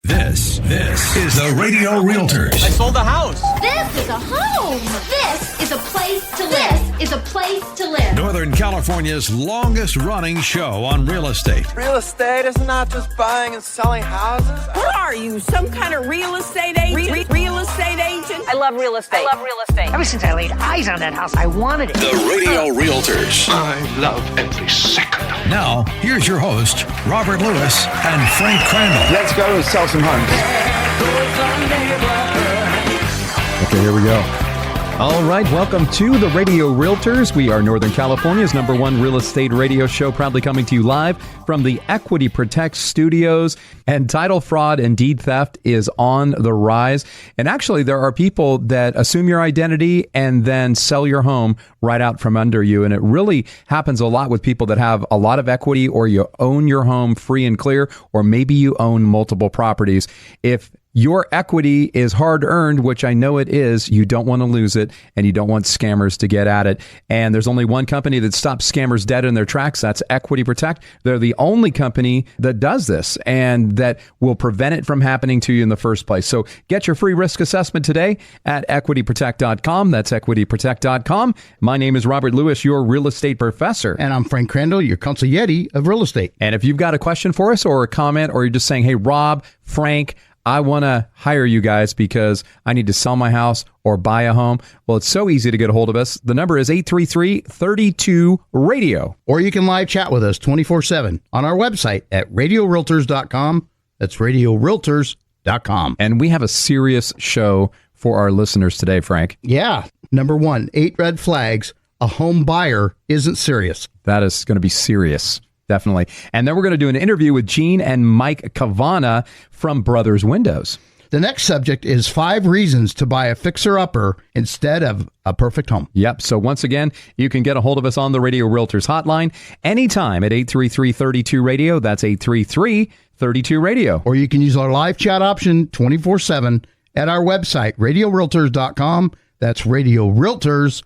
This is the Radio Realtors. I sold the house. This is a home. This is a place to live. This is a place to live. Northern California's longest running show on real estate. Real estate is not just buying and selling houses. What are you, some kind of real estate agent? Real estate agent? I love real estate. Ever since I laid eyes on that house, I wanted it. The Radio Realtors. I love every second. Now, here's your host, Robert Lewis and Frank Crandall. Let's go and sell some homes. Okay, here we go. All right, welcome to the Radio Realtors. We are Northern California's #1 real estate radio show, proudly coming to you live from the Equity Protect studios. And title fraud and deed theft is on the rise. And actually, there are people that assume your identity and then sell your home right out from under you. And it really happens a lot with people that have a lot of equity, or you own your home free and clear, or maybe you own multiple properties. If your equity is hard earned, which I know it is, you don't want to lose it, and you don't want scammers to get at it. And there's only one company that stops scammers dead in their tracks. That's Equity Protect. They're the only company that does this and that will prevent it from happening to you in the first place. So get your free risk assessment today at equityprotect.com. That's equityprotect.com. My name is Robert Lewis, your real estate professor. And I'm Frank Crandall, your consigliere of real estate. And if you've got a question for us or a comment, or you're just saying, hey, Rob, Frank, I want to hire you guys because I need to sell my house or buy a home. Well, it's so easy to get a hold of us. The number is 833-32-RADIO. Or you can live chat with us 24/7 on our website at radiorealtors.com. That's radiorealtors.com. And we have a serious show for our listeners today, Frank. Yeah. Number 1, 8 red flags a home buyer isn't serious. That is going to be serious. Definitely. And then we're going to do an interview with Gene and Mike Cavanna from Brothers Windows. The next subject is 5 reasons to buy a fixer-upper instead of a perfect home. Yep. So once again, you can get a hold of us on the Radio Realtors hotline anytime at 833-32-RADIO. That's 833-32-RADIO. Or you can use our live chat option 24/7 at our website, radiorealtors.com. That's radiorealtors.com.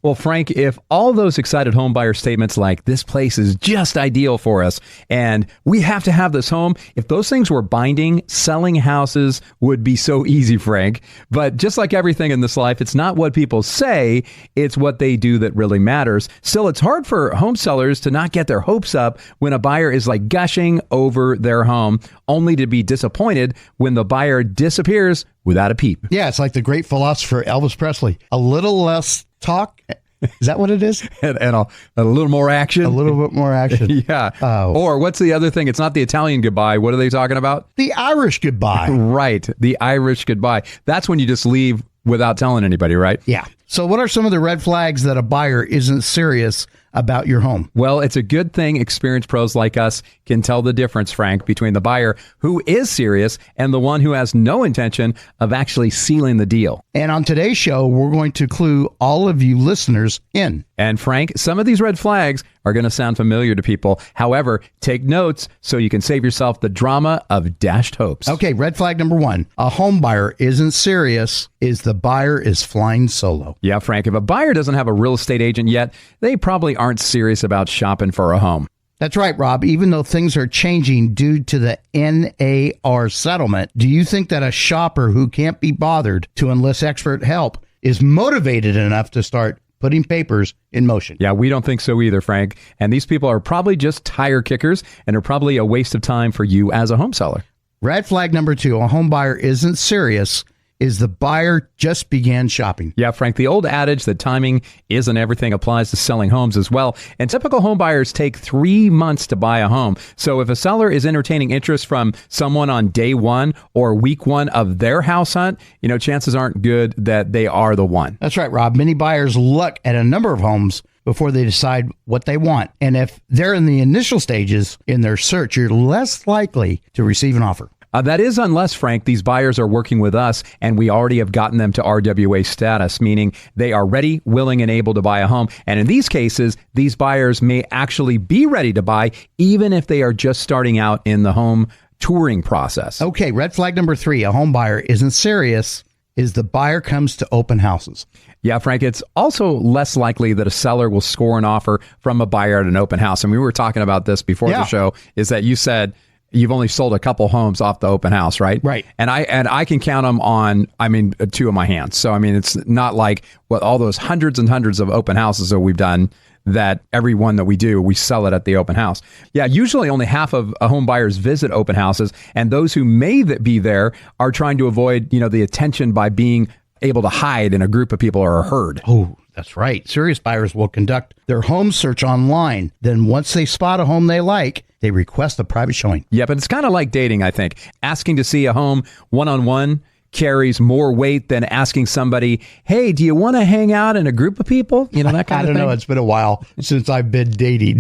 Well, Frank, if all those excited home buyer statements like this place is just ideal for us and we have to have this home, if those things were binding, selling houses would be so easy, Frank. But just like everything in this life, it's not what people say, it's what they do that really matters. Still, it's hard for home sellers to not get their hopes up when a buyer is like gushing over their home, only to be disappointed when the buyer disappears without a peep. Yeah, it's like the great philosopher Elvis Presley. A little less talk. Is that what it is? and a little more action. A little bit more action. Yeah. Or what's the other thing? It's not the Italian goodbye. What are they talking about? The Irish goodbye. Right. The Irish goodbye. That's when you just leave without telling anybody, right? Yeah. So what are some of the red flags that a buyer isn't serious about your home? Well, it's a good thing experienced pros like us can tell the difference, Frank, between the buyer who is serious and the one who has no intention of actually sealing the deal. And on today's show, we're going to clue all of you listeners in. And Frank, some of these red flags are going to sound familiar to people. However, take notes so you can save yourself the drama of dashed hopes. Okay, red flag number 1. A home buyer isn't serious is the buyer is flying solo. Yeah, Frank, if a buyer doesn't have a real estate agent yet, they probably aren't serious about shopping for a home. That's right, Rob. Even though things are changing due to the NAR settlement, do you think that a shopper who can't be bothered to enlist expert help is motivated enough to start putting papers in motion? Yeah, we don't think so either, Frank. And these people are probably just tire kickers and are probably a waste of time for you as a home seller. Red flag number 2, a home buyer isn't serious is the buyer just began shopping. Yeah, Frank, the old adage that timing isn't everything applies to selling homes as well. And typical home buyers take 3 months to buy a home. So if a seller is entertaining interest from someone on day 1 or week 1 of their house hunt, chances aren't good that they are the one. That's right, Rob. Many buyers look at a number of homes before they decide what they want. And if they're in the initial stages in their search, you're less likely to receive an offer. That is unless, Frank, these buyers are working with us and we already have gotten them to RWA status, meaning they are ready, willing, and able to buy a home. And in these cases, these buyers may actually be ready to buy, even if they are just starting out in the home touring process. Okay, red flag number 3, a home buyer isn't serious is the buyer comes to open houses. Yeah, Frank, it's also less likely that a seller will score an offer from a buyer at an open house. And we were talking about this before the show, is that you said you've only sold a couple homes off the open house, right? Right. And I can count them on, two of my hands. So, it's not like all those hundreds and hundreds of open houses that we've done, that every one that we do, we sell it at the open house. Yeah, usually only half of home buyers visit open houses, and those who may be there are trying to avoid, the attention by being able to hide in a group of people or a herd. Oh, that's right. Serious buyers will conduct their home search online. Then once they spot a home they like, they request a private showing. Yeah, but it's kind of like dating, I think. Asking to see a home one-on-one carries more weight than asking somebody, hey, do you want to hang out in a group of people? That kind of thing. I don't know. It's been a while since I've been dating.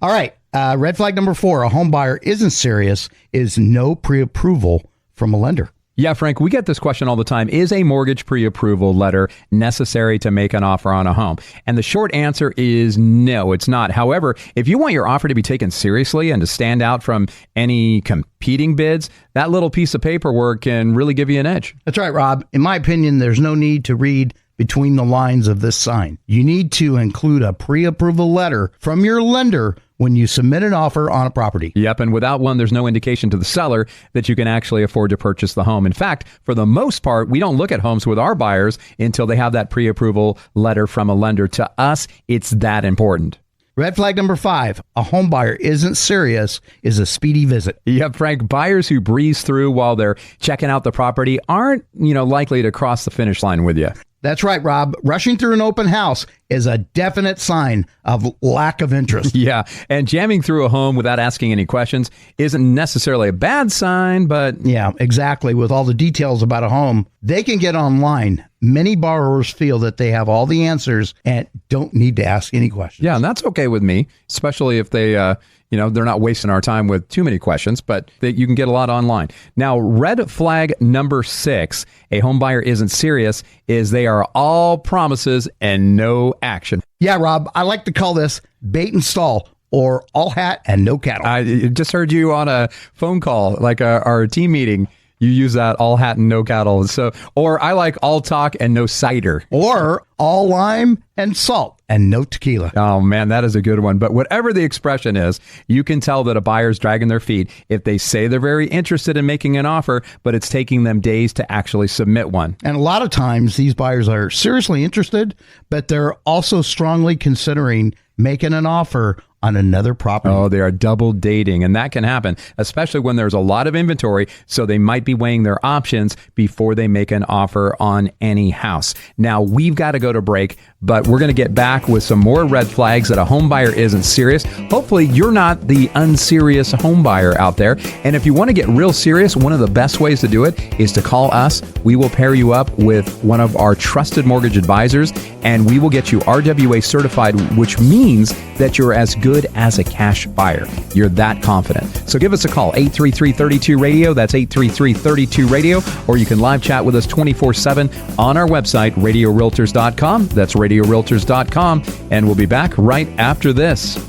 All right. Red flag number 4, a home buyer isn't serious, is no pre-approval from a lender. Yeah, Frank, we get this question all the time. Is a mortgage pre-approval letter necessary to make an offer on a home? And the short answer is no, it's not. However, if you want your offer to be taken seriously and to stand out from any competing bids, that little piece of paperwork can really give you an edge. That's right, Rob. In my opinion, there's no need to read between the lines of this sign. You need to include a pre-approval letter from your lender when you submit an offer on a property. Yep, and without one, there's no indication to the seller that you can actually afford to purchase the home. In fact, for the most part, we don't look at homes with our buyers until they have that pre-approval letter from a lender. To us, it's that important. Red flag number 5, a home buyer isn't serious, is a speedy visit. Yep, Frank, buyers who breeze through while they're checking out the property aren't, likely to cross the finish line with you. That's right, Rob. Rushing through an open house is a definite sign of lack of interest. Yeah, and jamming through a home without asking any questions isn't necessarily a bad sign, but... Yeah, exactly. With all the details about a home, they can get online. Many borrowers feel that they have all the answers and don't need to ask any questions. Yeah, and that's okay with me, especially if they... they're not wasting our time with too many questions, but you can get a lot online. Now, red flag number 6, a home buyer isn't serious, is they are all promises and no action. Yeah, Rob, I like to call this bait and stall, or all hat and no cattle. I just heard you on a phone call, like our team meeting. You use that all hat and no cattle. So, or I like all talk and no cider. Or all lime and salt and no tequila. Oh, man, that is a good one. But whatever the expression is, you can tell that a buyer's dragging their feet if they say they're very interested in making an offer, but it's taking them days to actually submit one. And a lot of times these buyers are seriously interested, but they're also strongly considering making an offer on another property. Oh, they are double dating, and that can happen, especially when there's a lot of inventory, so they might be weighing their options before they make an offer on any house. Now, we've got to go to break, but we're going to get back with some more red flags that a home buyer isn't serious. Hopefully, you're not the unserious home buyer out there, and if you want to get real serious, one of the best ways to do it is to call us. We will pair you up with one of our trusted mortgage advisors, and we will get you RWA certified, which means that you're as good as a cash buyer. You're that confident. So give us a call, 833-32-RADIO. That's 833-32-RADIO. Or you can live chat with us 24/7 on our website, RadioRealtors.com. That's RadioRealtors.com. And we'll be back right after this.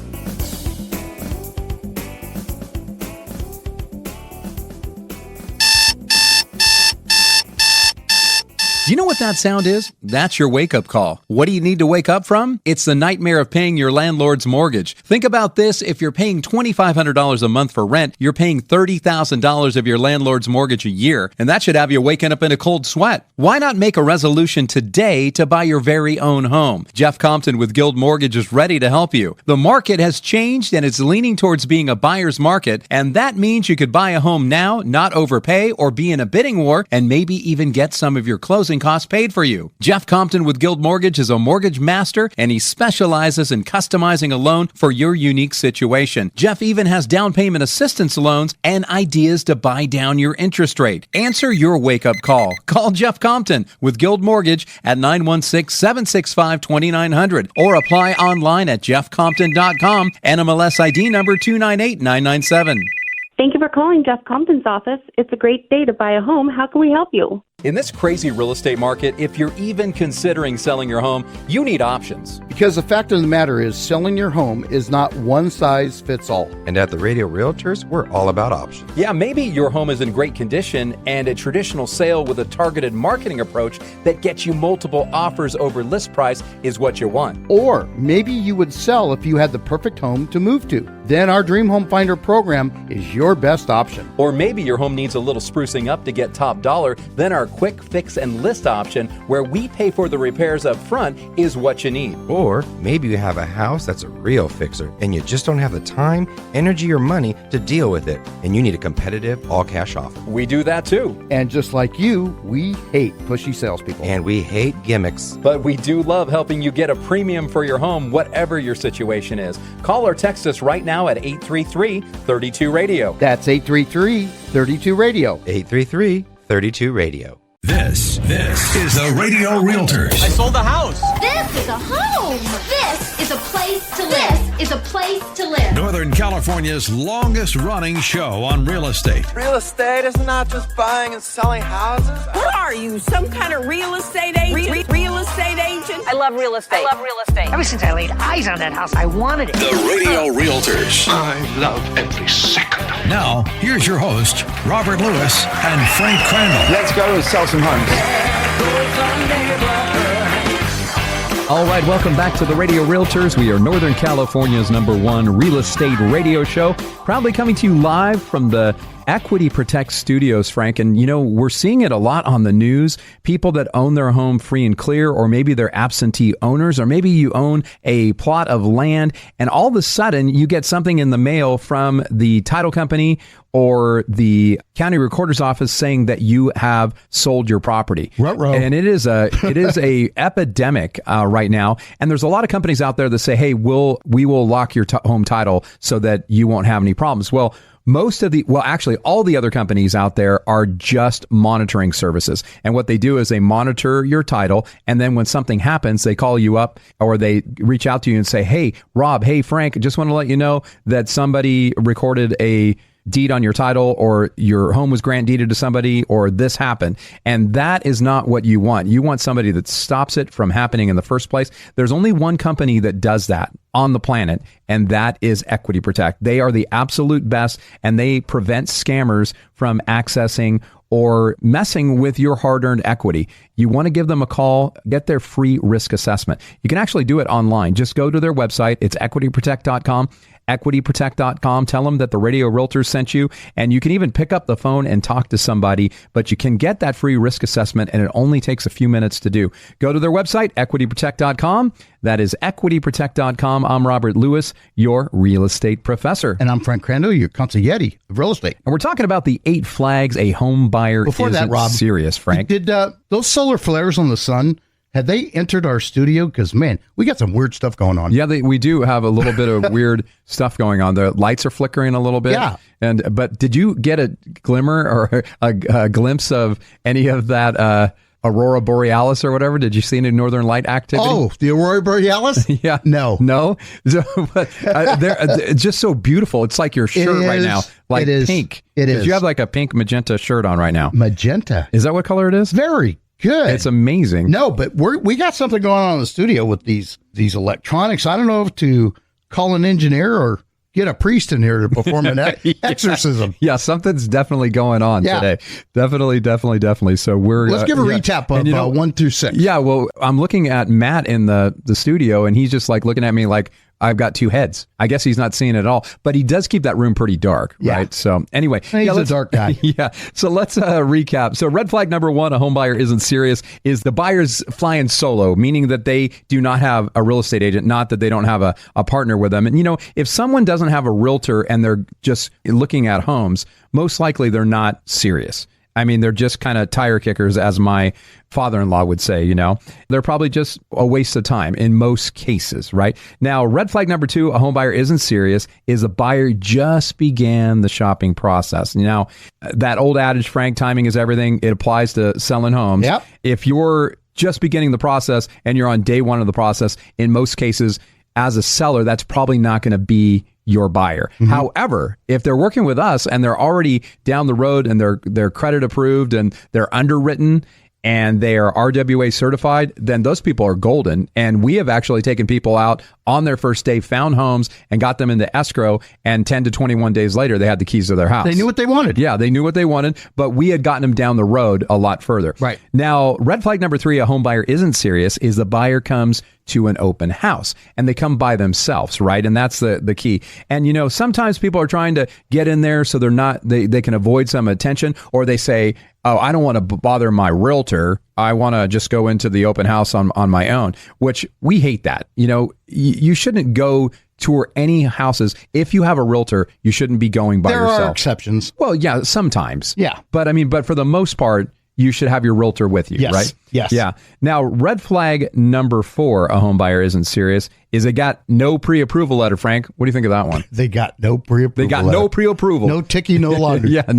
Do you know what that sound is? That's your wake-up call. What do you need to wake up from? It's the nightmare of paying your landlord's mortgage. Think about this. If you're paying $2,500 a month for rent, you're paying $30,000 of your landlord's mortgage a year, and that should have you waking up in a cold sweat. Why not make a resolution today to buy your very own home? Jeff Compton with Guild Mortgage is ready to help you. The market has changed, and it's leaning towards being a buyer's market, and that means you could buy a home now, not overpay, or be in a bidding war, and maybe even get some of your closing costs paid for you. Jeff Compton with Guild Mortgage is a mortgage master, and he specializes in customizing a loan for your unique situation. Jeff even has down payment assistance loans and ideas to buy down your interest rate. Answer your wake-up call. Call Jeff Compton with Guild Mortgage at 916-765-2900 or apply online at jeffcompton.com, NMLS ID number 298997. Thank you for calling Jeff Compton's office. It's a great day to buy a home. How can we help you? In this crazy real estate market, if you're even considering selling your home, you need options. Because the fact of the matter is, selling your home is not one size fits all. And at the Radio Realtors, we're all about options. Yeah, maybe your home is in great condition and a traditional sale with a targeted marketing approach that gets you multiple offers over list price is what you want. Or maybe you would sell if you had the perfect home to move to. Then our Dream Home Finder program is your best option. Or maybe your home needs a little sprucing up to get top dollar. Then our quick fix and list option, where we pay for the repairs up front, is what you need. Or maybe you have a house that's a real fixer and you just don't have the time, energy, or money to deal with it, and you need a competitive all-cash offer. We do that too. And just like you, we hate pushy salespeople. And we hate gimmicks. But we do love helping you get a premium for your home, whatever your situation is. Call or text us right now at 833-32-RADIO. That's 833-32-RADIO. 833-32-RADIO. This is the Radio Realtors. I sold the house. This is a home. This is a place to live. This is a place to live. Northern California's longest running show on real estate. Real estate is not just buying and selling houses. What are you, some kind of real estate agent? Real estate agent? I love real estate. Ever since I laid eyes on that house, I wanted it. The Radio Realtors. I love every second. Now, here's your host, Robert Lewis and Frank Crandall. Let's go and sell some homes. All right, welcome back to the Radio Realtors. We are Northern California's #1 real estate radio show, proudly coming to you live from the Equity Protect Studios, Frank. And, you know, we're seeing it a lot on the news. People that own their home free and clear, or maybe they're absentee owners, or maybe you own a plot of land, and all of a sudden you get something in the mail from the title company or the county recorder's office saying that you have sold your property. Ruh-roh. And it is a epidemic right now. And there's a lot of companies out there that say, hey, we will lock your home title so that you won't have any problems. Well, actually, all the other companies out there are just monitoring services. And what they do is they monitor your title. And then when something happens, they call you up or they reach out to you and say, hey, Rob, hey, Frank, just want to let you know that somebody recorded a deed on your title, or your home was grant deeded to somebody, or this happened. And that is not what you want. You want somebody that stops it from happening in the first place. There's only one company that does that on the planet, and that is Equity Protect. They are the absolute best, and they prevent scammers from accessing or messing with your hard-earned equity. You want to give them a call, get their free risk assessment. You can actually do it online. Just go to their website. It's equityprotect.com. equityprotect.com. Tell them that the Radio Realtors sent you, and you can even pick up the phone and talk to somebody, but you can get that free risk assessment, and it only takes a few minutes to do. Go to their website, equityprotect.com. That is equityprotect.com. I'm Robert Lewis, your real estate professor. And I'm Frank Crandall, your consigliere of real estate. And we're talking about the 8 flags a home buyer Before isn't that, Rob, serious, Frank. Did those solar flares on the sun, had they entered our studio? Because, man, we got some weird stuff going on. Yeah, we do have a little bit of weird stuff going on. The lights are flickering a little bit. Yeah. But did you get a glimmer or a glimpse of any of that Aurora Borealis or whatever? Did you see any northern light activity? Oh, the Aurora Borealis? Yeah. No. So, but they're just so beautiful. It's like your shirt right now. Like it is. Pink. It is. You have like a pink magenta shirt on right now. Magenta. Is that what color it is? Very good. It's amazing. No, but we got something going on in the studio with these electronics. I don't know if to call an engineer or get a priest in here to perform an exorcism. Yeah, something's definitely going on today. Definitely. So let's give a recap of 1 through 6. Yeah, well, I'm looking at Matt in the studio, and he's just like looking at me like I've got 2 heads. I guess he's not seeing it at all, but he does keep that room pretty dark, right? So anyway, he's a dark guy. Yeah. So let's recap. So red flag number 1, a home buyer isn't serious, is the buyer's flying solo, meaning that they do not have a real estate agent, not that they don't have a partner with them. And, you know, if someone doesn't have a realtor and they're just looking at homes, most likely they're not serious. I mean, they're just kind of tire kickers, as my father-in-law would say, you know. They're probably just a waste of time in most cases, right? Now, red flag number 2, a home buyer isn't serious, is the buyer just began the shopping process. Now, that old adage, Frank, timing is everything. It applies to selling homes. Yep. If you're just beginning the process and you're on day 1 of the process, in most cases, as a seller, that's probably not going to be your buyer. However, if they're working with us and they're already down the road and they're credit approved and they're underwritten and they are RWA certified, then those people are golden. And we have actually taken people out on their first day, found homes, and got them into escrow. And 10 to 21 days later, they had the keys to their house. They knew what they wanted. Yeah, they knew what they wanted, but we had gotten them down the road a lot further. Right. Now, red flag number 3, a home buyer isn't serious, is the buyer comes to an open house and they come by themselves, right? And that's the key. And, you know, sometimes people are trying to get in there so they can avoid some attention, or they say, oh, I don't want to bother my realtor. I want to just go into the open house on my own, which we hate that. You know, you shouldn't go tour any houses. If you have a realtor, you shouldn't be going by yourself. There are exceptions. Well, yeah, sometimes. Yeah. But for the most part, you should have your realtor with you, Yes. right? Yes. Yeah. Now, red flag number 4, a home buyer isn't serious, is it got no pre-approval letter, Frank. What do you think of that one? They got no pre-approval. They got no pre-approval. No ticky, no laundry. Yeah,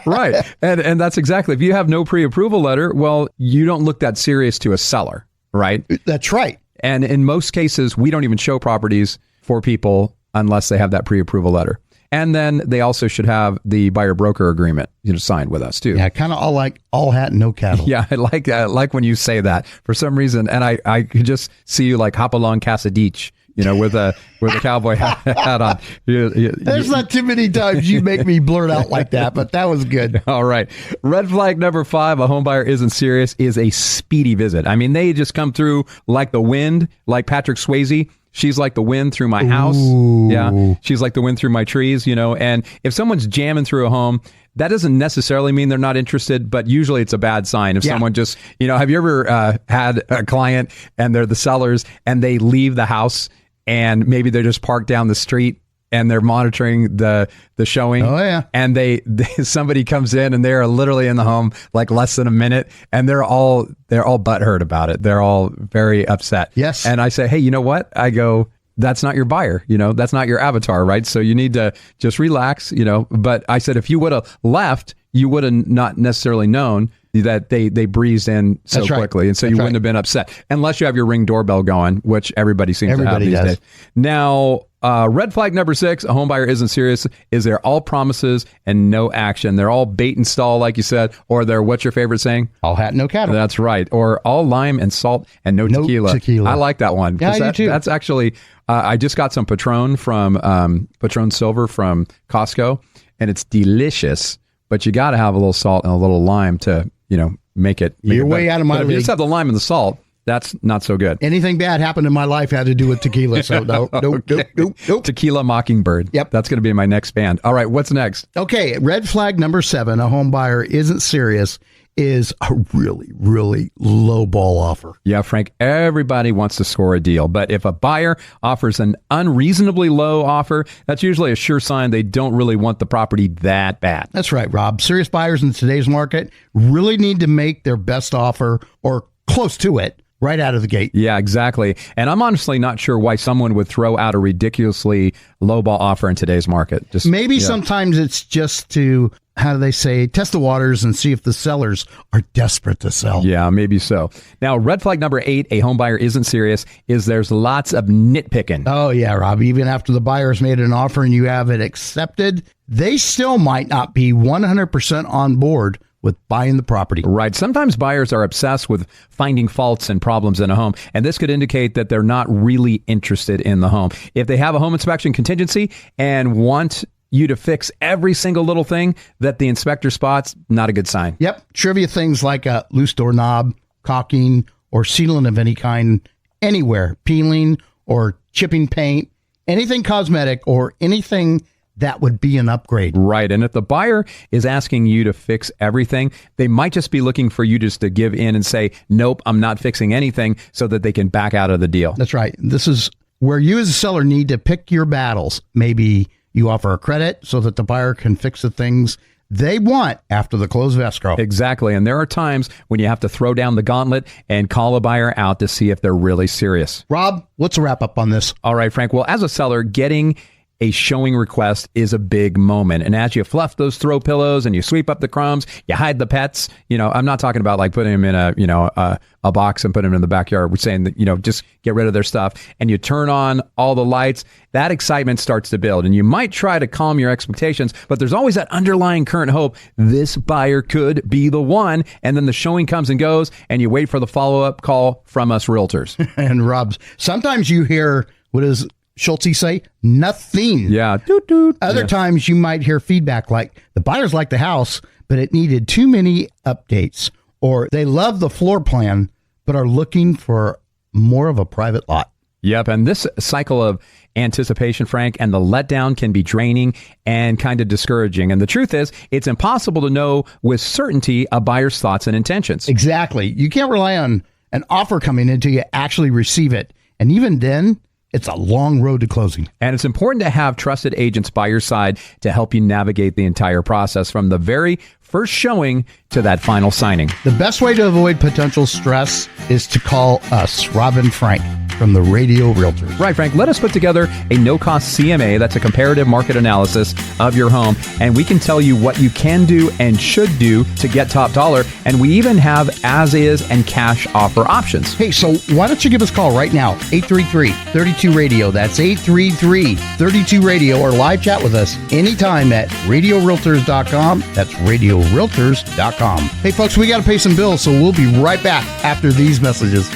right. And that's exactly, if you have no pre-approval letter, well, you don't look that serious to a seller, right? That's right. And in most cases, we don't even show properties for people unless they have that pre-approval letter. And then they also should have the buyer broker agreement, signed with us too. Yeah, kind of all hat and no cattle. Yeah, I like when you say that for some reason, and I could just see you like hop along Casadich, with a cowboy hat on. There's not too many times you make me blurt out like that, but that was good. All right. Red flag number 5, a home buyer isn't serious, is a speedy visit. I mean, they just come through like the wind, like Patrick Swayze. She's like the wind through my house. Ooh. Yeah. She's like the wind through my trees, and if someone's jamming through a home, that doesn't necessarily mean they're not interested, but usually it's a bad sign. If someone just, have you ever had a client and they're the sellers and they leave the house and maybe they're just parked down the street and they're monitoring the showing. Oh yeah. And somebody comes in and they're literally in the home like less than a minute and they're all butthurt about it. They're all very upset. Yes. And I say, hey, you know what? I go, that's not your buyer. That's not your avatar, right? So you need to just relax, But I said, if you would have left, you would have not necessarily known that they breezed in so quickly. And so you wouldn't have been upset unless you have your Ring doorbell going, which everybody seems to have these days. Now, red flag number 6, a home buyer isn't serious, is they're all promises and no action. They're all bait and stall, like you said, or they're, what's your favorite saying? All hat, no cattle. That's right. Or all lime and salt and no tequila. I like that one. Yeah, I do too. That's actually, I just got some Patron from Patron Silver from Costco, and it's delicious, but you got to have a little salt and a little lime to, make it. You're way out of my league. If you league. just have the lime and the salt, that's not so good. Anything bad happened in my life had to do with tequila. So nope. Tequila Mockingbird. Yep. That's going to be my next band. All right. What's next? Okay. Red flag number 7, a home buyer isn't serious, is a really, really low ball offer. Yeah, Frank, everybody wants to score a deal. But if a buyer offers an unreasonably low offer, that's usually a sure sign they don't really want the property that bad. That's right, Rob. Serious buyers in today's market really need to make their best offer or close to it right out of the gate. Yeah, exactly. And I'm honestly not sure why someone would throw out a ridiculously lowball offer in today's market. Maybe sometimes it's just to, how do they say, test the waters and see if the sellers are desperate to sell. Yeah, maybe so. Now, red flag number 8, a home buyer isn't serious, is there's lots of nitpicking. Oh, yeah, Rob. Even after the buyer's made an offer and you have it accepted, they still might not be 100% on board with buying the property. Right. Sometimes buyers are obsessed with finding faults and problems in a home, and this could indicate that they're not really interested in the home. If they have a home inspection contingency and want you to fix every single little thing that the inspector spots, not a good sign. Yep. Trivia things like a loose doorknob, caulking, or sealant of any kind anywhere, peeling or chipping paint, anything cosmetic or anything that would be an upgrade. Right. And if the buyer is asking you to fix everything, they might just be looking for you just to give in and say, nope, I'm not fixing anything, so that they can back out of the deal. That's right. This is where you as a seller need to pick your battles. Maybe you offer a credit so that the buyer can fix the things they want after the close of escrow. Exactly. And there are times when you have to throw down the gauntlet and call a buyer out to see if they're really serious. Rob, what's a wrap up on this? All right, Frank. Well, as a seller, getting a showing request is a big moment. And as you fluff those throw pillows and you sweep up the crumbs, you hide the pets. I'm not talking about like putting them in a box and putting them in the backyard. We're saying that, just get rid of their stuff, and you turn on all the lights. That excitement starts to build, and you might try to calm your expectations, but there's always that underlying current hope. This buyer could be the one. And then the showing comes and goes, and you wait for the follow-up call from us realtors. And Rob's, sometimes you hear, what does Schulte say? Nothing. Yeah. Doot, doot. Other times you might hear feedback like, the buyers like the house, but it needed too many updates, or they love the floor plan, but are looking for more of a private lot. Yep. And this cycle of anticipation, Frank, and the letdown can be draining and kind of discouraging. And the truth is, it's impossible to know with certainty a buyer's thoughts and intentions. Exactly. You can't rely on an offer coming in until you actually receive it. And even then, it's a long road to closing. And it's important to have trusted agents by your side to help you navigate the entire process from the very first showing to that final signing. The best way to avoid potential stress is to call us, Rob and Frank, from the Radio Realtors. Right, Frank. Let us put together a no-cost CMA. That's a comparative market analysis of your home. And we can tell you what you can do and should do to get top dollar. And we even have as-is and cash offer options. Hey, so why don't you give us a call right now, 833-32-RADIO. That's 833-32-RADIO, or live chat with us anytime at RadioRealtors.com. That's RadioRealtors.com. Hey, folks, we got to pay some bills, so we'll be right back after these messages.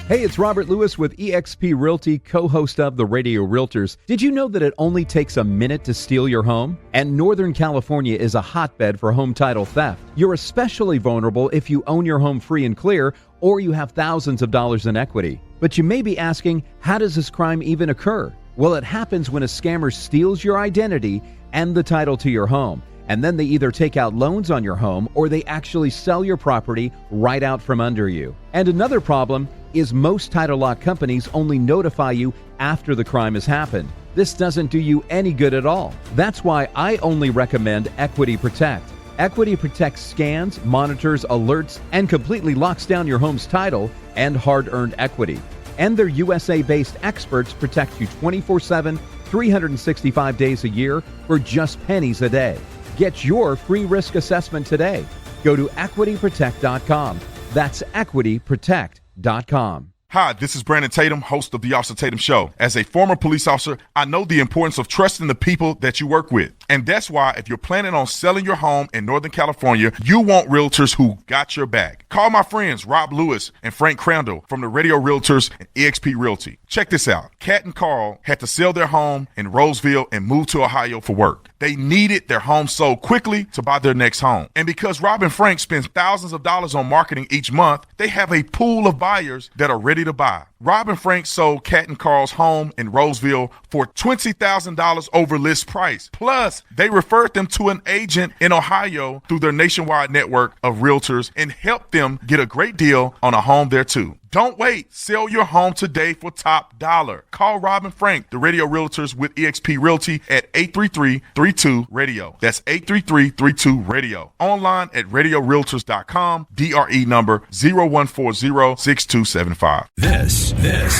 Hey, it's Robert Lewis with eXp Realty, co-host of the Radio Realtors. Did you know that it only takes a minute to steal your home? And Northern California is a hotbed for home title theft. You're especially vulnerable if you own your home free and clear, or you have thousands of dollars in equity. But you may be asking, how does this crime even occur? Well, it happens when a scammer steals your identity and the title to your home. And then they either take out loans on your home, or they actually sell your property right out from under you. And another problem is most title lock companies only notify you after the crime has happened. This doesn't do you any good at all. That's why I only recommend Equity Protect. Equity Protect scans, monitors, alerts, and completely locks down your home's title and hard-earned equity. And their USA-based experts protect you 24/7, 365 days a year for just pennies a day. Get your free risk assessment today. Go to equityprotect.com. That's equityprotect.com. Hi, this is Brandon Tatum, host of The Officer Tatum Show. As a former police officer, I know the importance of trusting the people that you work with. And that's why if you're planning on selling your home in Northern California, you want realtors who got your back. Call my friends Rob Lewis and Frank Crandall from the Radio Realtors and eXp Realty. Check this out. Kat and Carl had to sell their home in Roseville and move to Ohio for work. They needed their home sold quickly to buy their next home. And because Rob and Frank spends thousands of dollars on marketing each month, they have a pool of buyers that are ready to buy. Rob and Frank sold Kat and Carl's home in Roseville for $20,000 over list price. Plus, they referred them to an agent in Ohio through their nationwide network of realtors and helped them get a great deal on a home there too. Don't wait. Sell your home today for top dollar. Call Rob and Frank, the Radio Realtors with eXp Realty at 833-32-RADIO. That's 833-32-RADIO. Online at RadioRealtors.com. DRE number 0140-6275. This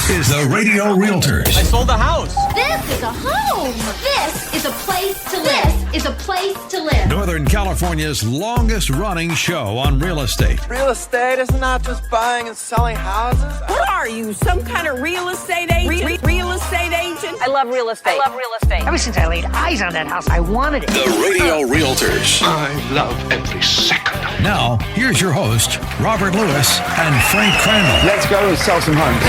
is the Radio Realtors. I sold the house. This is a home. This is a place to live. This is a place to live. Northern California's longest running show on real estate. Real estate is not just buying and selling houses. What are you, some kind of real estate agent? Real estate agent? I love real estate. Ever since I laid eyes on that house, I wanted it. The Radio Realtors. I love every second of it. Now, here's your host, Robert Lewis and Frank Crandall. Let's go sell some homes.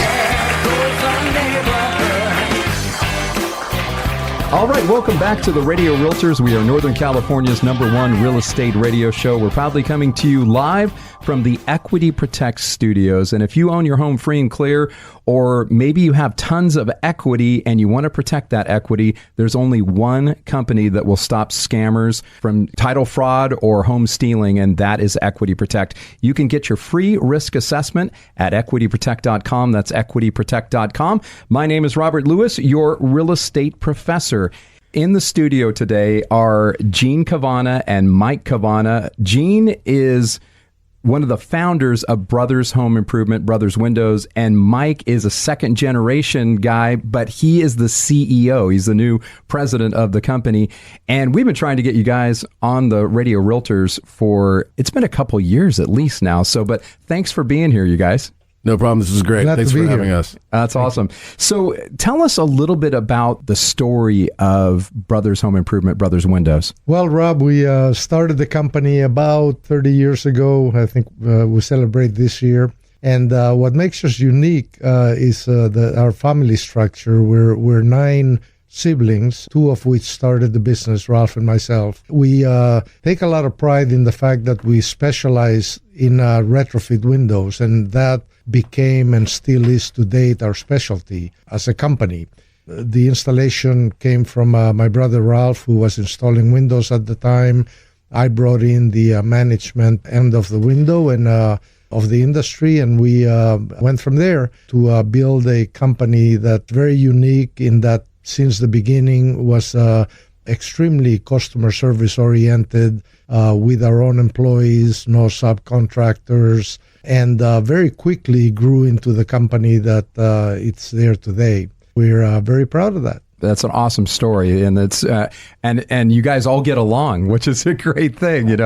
All right, welcome back to the Radio Realtors. We are Northern California's #1 real estate radio show. We're proudly coming to you live from the Equity Protect studios. And if you own your home free and clear, or maybe you have tons of equity and you want to protect that equity, there's only one company that will stop scammers from title fraud or home stealing, and that is Equity Protect. You can get your free risk assessment at equityprotect.com. That's equityprotect.com. My name is Robert Lewis, your real estate professor. In the studio today are Gene Cavanna and Mike Cavanna. Gene is one of the founders of Brothers Home Improvement, Brothers Windows, and Mike is a second generation guy, but he is the CEO. He's the new president of the company. And we've been trying to get you guys on the Radio Realtors it's been a couple years at least now. But thanks for being here, you guys. No problem. This is great. Thanks for having us. That's awesome. So tell us a little bit about the story of Brothers Home Improvement, Brothers Windows. Well, Rob, we started the company about 30 years ago. I think we celebrate this year. And what makes us unique is our family structure. We're 9 siblings, 2 of which started the business, Ralph and myself. We take a lot of pride in the fact that we specialize in retrofit windows, and that became and still is to date our specialty as a company. The installation came from my brother Ralph, who was installing windows at the time. I brought in the management end of the window and of the industry, and we went from there to build a company that's very unique in that since the beginning was extremely customer service oriented with our own employees, no subcontractors, and very quickly grew into the company that it's there today. We're very proud of that. That's an awesome story, and it's and you guys all get along, which is a great thing,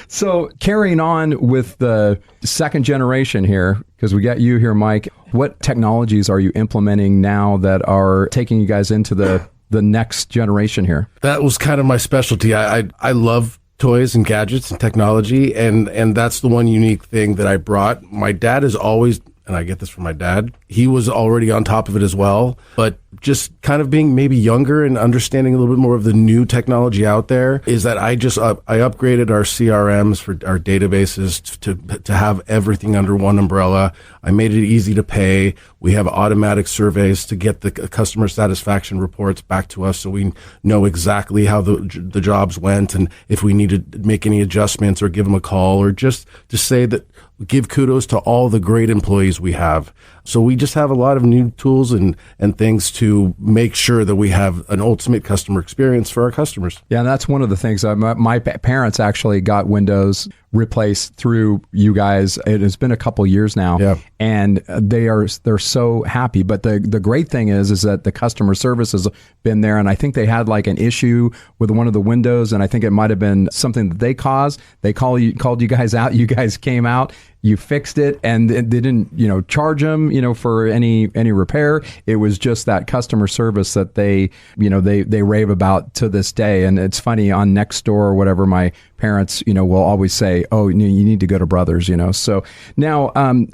So carrying on with the second generation here, because we got you here, Mike. What technologies are you implementing now that are taking you guys into the next generation here? That was kind of my specialty. I love toys and gadgets and technology, and that's the one unique thing that I brought. My dad is always, and I get this from my dad, he was already on top of it as well, but just kind of being maybe younger and understanding a little bit more of the new technology out there is that I upgraded our CRMs for our databases to have everything under one umbrella. I made it easy to pay. We have automatic surveys to get the customer satisfaction reports back to us so we know exactly how the jobs went and if we need to make any adjustments or give them a call or just to say that give kudos to all the great employees we have. So we just have a lot of new tools and things to make sure that we have an ultimate customer experience for our customers. Yeah, and that's one of the things. My parents actually got Windows replaced through you guys. It has been a couple years now, and they're so happy. But the great thing is that the customer service has been there, and I think they had like an issue with one of the windows, and I think it might have been something that they caused. They called you guys out. You guys came out. You fixed it, and they didn't, charge them, for any repair. It was just that customer service that they rave about to this day. And it's funny, on Nextdoor or whatever, my parents, will always say, "Oh, you need to go to Brothers," So now,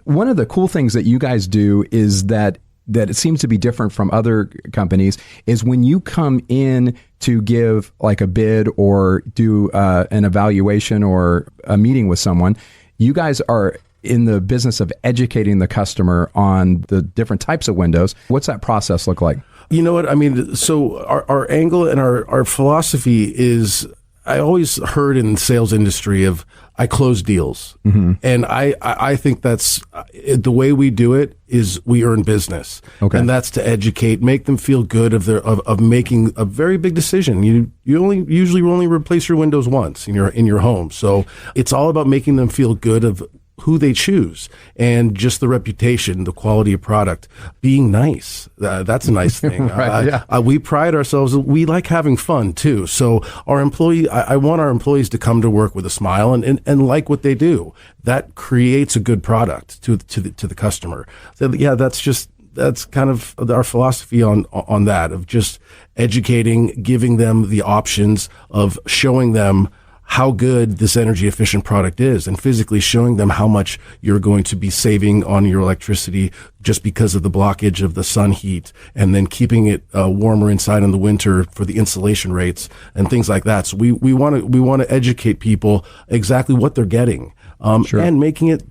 one of the cool things that you guys do is that it seems to be different from other companies is when you come in to give like a bid or do an evaluation or a meeting with someone. You guys are in the business of educating the customer on the different types of windows. What's that process look like? You know what? I mean, so our angle and our philosophy is, I always heard in the sales industry of, I close deals. Mm-hmm. And I think that's the way we do it is we earn business. Okay. And that's to educate, make them feel good of making a very big decision. You usually only replace your windows once in your home. So it's all about making them feel good of who they choose and just the reputation, the quality of product, being nice. That's a nice thing. Right, we pride ourselves. We like having fun too. So I want our employees to come to work with a smile and like what they do. That creates a good product to the customer. So yeah, that's kind of our philosophy on that, of just educating, giving them the options of showing them how good this energy efficient product is and physically showing them how much you're going to be saving on your electricity just because of the blockage of the sun heat, and then keeping it warmer inside in the winter for the insulation rates and things like that. So we want to educate people exactly what they're getting. Sure. And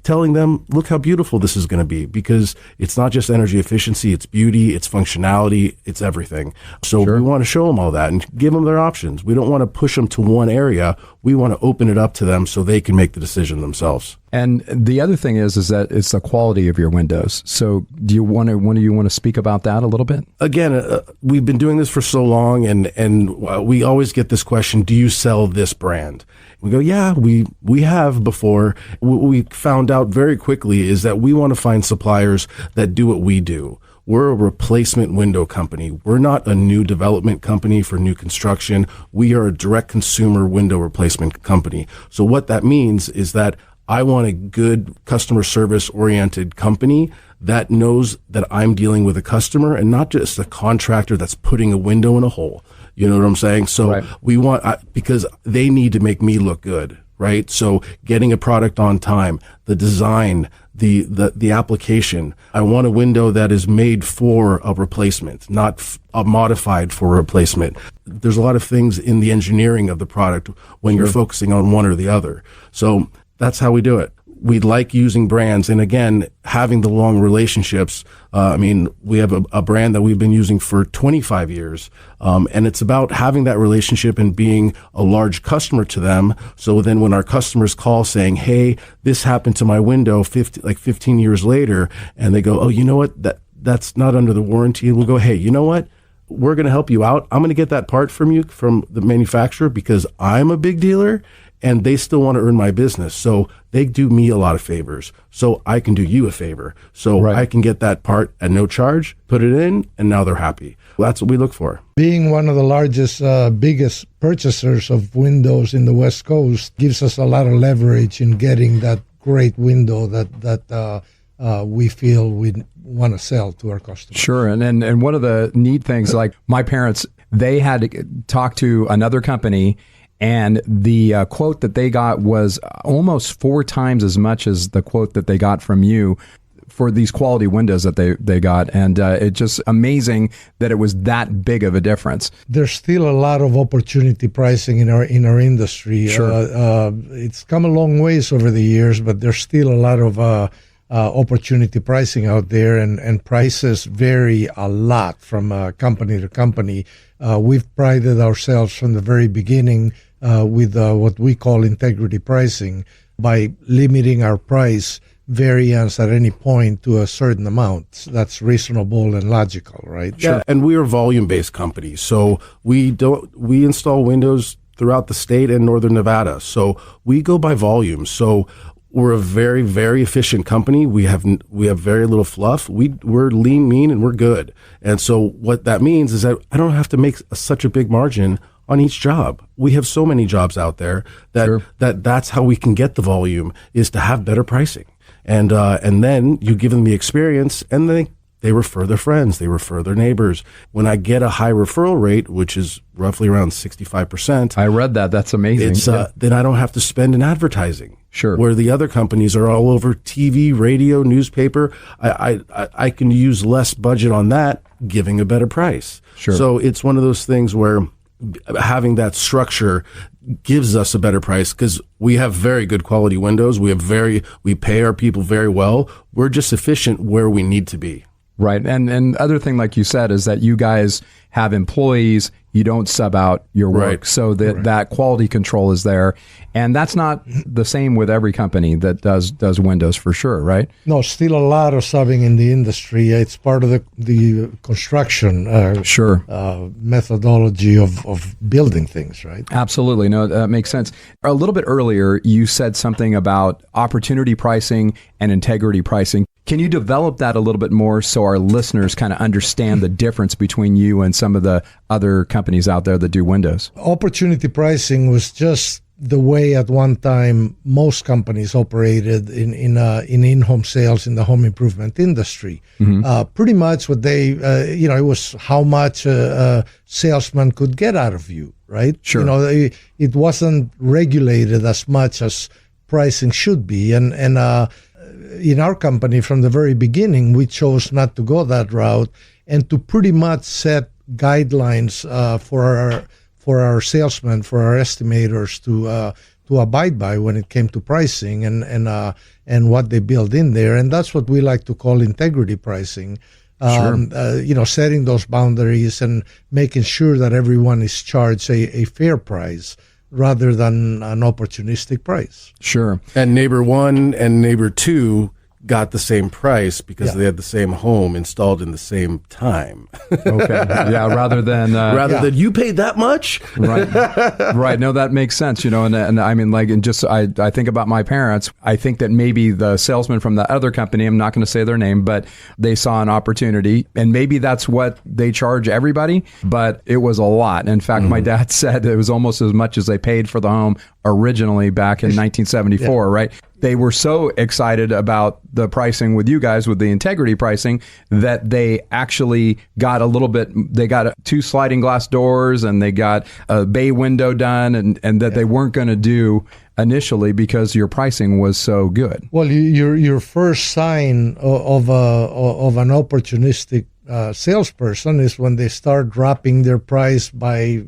telling them, look how beautiful this is going to be, because it's not just energy efficiency, it's beauty, it's functionality, it's everything. So we want to show them all that and give them their options. We don't want to push them to one area. We want to open it up to them so they can make the decision themselves. And the other thing is that it's the quality of your windows. So do you want to speak about that a little bit? Again, we've been doing this for so long, and we always get this question, do you sell this brand? We go, yeah, we have before. What we found out very quickly is that we want to find suppliers that do what we do. We're a replacement window company. We're not a new development company for new construction. We are a direct consumer window replacement company. So what that means is that I want a good customer service oriented company that knows that I'm dealing with a customer and not just a contractor that's putting a window in a hole. You know what I'm saying? So we want, because they need to make me look good, right? So getting a product on time, the design, the application. I want a window that is made for a replacement, not modified for a replacement. There's a lot of things in the engineering of the product when you're focusing on one or the other. So that's how we do it. We like using brands, and again, having the long relationships. We have a brand that we've been using for 25 years, and it's about having that relationship and being a large customer to them. So then when our customers call saying, hey, this happened to my window 15 years later, and they go, oh, you know what, that's not under the warranty, and we'll go, hey, you know what, we're going to help you out. I'm going to get that part from you, from the manufacturer, because I'm a big dealer and they still want to earn my business. So they do me a lot of favors. So I can do you a favor. So I can get that part at no charge, put it in, and now they're happy. Well, that's what we look for. Being one of the largest, biggest purchasers of windows in the West Coast gives us a lot of leverage in getting that great window that we feel we want to sell to our customers. Sure. And one of the neat things, like my parents, they had to talk to another company, and the quote that they got was almost 4 times as much as the quote that they got from you for these quality windows that they got. And it's just amazing that it was that big of a difference. There's still a lot of opportunity pricing in our industry. Sure. It's come a long ways over the years, but there's still a lot of opportunity pricing out there, and prices vary a lot from company to company. We've prided ourselves from the very beginning with what we call integrity pricing, by limiting our price variance at any point to a certain amount that's reasonable and logical, right? Yeah, and we are a volume-based company, so we install windows throughout the state and northern Nevada, so we go by volume. So we're a very, very efficient company. We have very little fluff. We're lean, mean, and we're good. And so what that means is that I don't have to make such a big margin on each job. We have so many jobs out there that that's how we can get the volume, is to have better pricing. And then you give them the experience, and they refer their friends, they refer their neighbors. When I get a high referral rate, which is roughly around 65%. I read that. That's amazing. Then I don't have to spend in advertising. Sure. Where the other companies are all over TV, radio, newspaper. I can use less budget on that, giving a better price. Sure. So it's one of those things where having that structure gives us a better price, because we have very good quality windows. We pay our people very well. We're just efficient where we need to be. Right. And other thing, like you said, is that you guys have employees. You don't sub out your work. So that quality control is there. And that's not the same with every company that does windows, for sure, right? No, still a lot of subbing in the industry. It's part of the construction methodology of building things, right? Absolutely. No, that makes sense. A little bit earlier, you said something about opportunity pricing and integrity pricing. Can you develop that a little bit more so our listeners kind of understand the difference between you and some of the other companies out there that do windows? Opportunity pricing was just the way at one time most companies operated in in-home sales in the home improvement industry. Mm-hmm. Pretty much what they, it was how much a salesman could get out of you, right? Sure. It wasn't regulated as much as pricing should be. And in our company, from the very beginning, we chose not to go that route and to pretty much set guidelines for our salesmen, for our estimators to abide by when it came to pricing and what they build in there. And that's what we like to call integrity pricing. Setting those boundaries and making sure that everyone is charged a fair price rather than an opportunistic price. Sure. And neighbor one and neighbor two got the same price because they had the same home installed in the same time. Okay. Yeah. Rather than you paid that much. Right. Right. No, that makes sense. You know, and I mean, like, and just I think about my parents. I think that maybe the salesman from the other company, I'm not going to say their name, but they saw an opportunity, and maybe that's what they charge everybody. But it was a lot. In fact, my dad said it was almost as much as they paid for the home originally back in 1974. Right. They were so excited about the pricing with you guys, with the integrity pricing, that they actually got they got 2 sliding glass doors and they got a bay window done, and that they weren't going to do initially because your pricing was so good. Well, your first sign of an opportunistic salesperson is when they start dropping their price by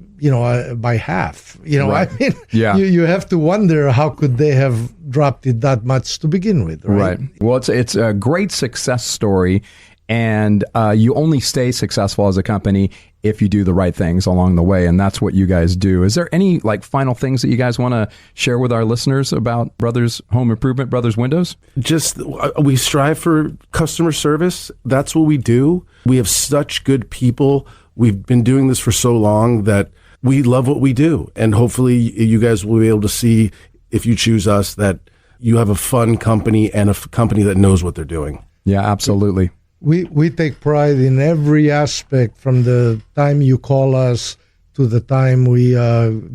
half. Right. I mean, yeah. You have to wonder how could they have dropped it that much to begin with, right? Right. Well, it's a great success story, and you only stay successful as a company if you do the right things along the way, and that's what you guys do. Is there any final things that you guys want to share with our listeners about Brothers Home Improvement, Brothers Windows? Just, we strive for customer service. That's what we do. We have such good people. We've been doing this for so long that we love what we do, and hopefully you guys will be able to see, if you choose us, that you have a fun company and a company that knows what they're doing. Yeah, absolutely. We take pride in every aspect, from the time you call us to the time we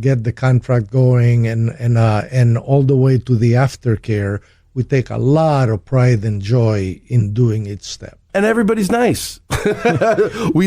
get the contract going, and all the way to the aftercare. We take a lot of pride and joy in doing each step. And everybody's nice. we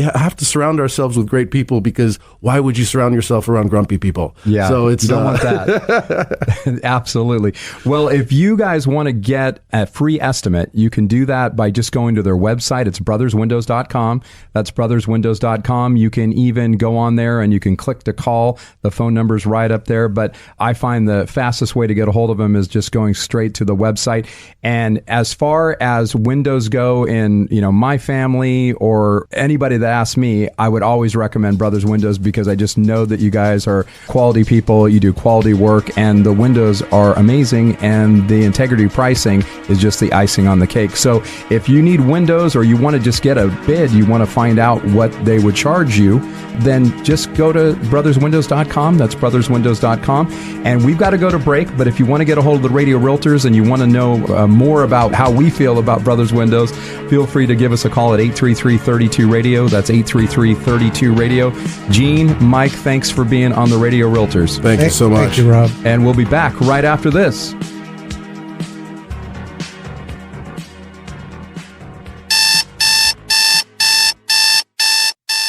have to surround ourselves with great people, because why would you surround yourself around grumpy people? Yeah, so you don't want that. Absolutely. Well, if you guys want to get a free estimate, you can do that by just going to their website. It's brotherswindows.com. That's brotherswindows.com. You can even go on there and you can click to call. The phone number's right up there. But I find the fastest way to get a hold of them is just going straight to the website. And as far as windows go in, my family or anybody that asks me, I would always recommend Brothers Windows, because I just know that you guys are quality people, you do quality work, and the windows are amazing, and the integrity pricing is just the icing on the cake. So if you need windows, or you want to just get a bid, you want to find out what they would charge you, then just go to brotherswindows.com. That's brotherswindows.com. And we've got to go to break, but if you want to get a hold of the Radio Realtors and you want to know more about how we feel about Brothers Windows, feel free to give us a call at 833-32-RADIO. That's 833-32-RADIO. Gene, Mike, thanks for being on the Radio Realtors. Thank you so much. Thank you, Rob. And we'll be back right after this.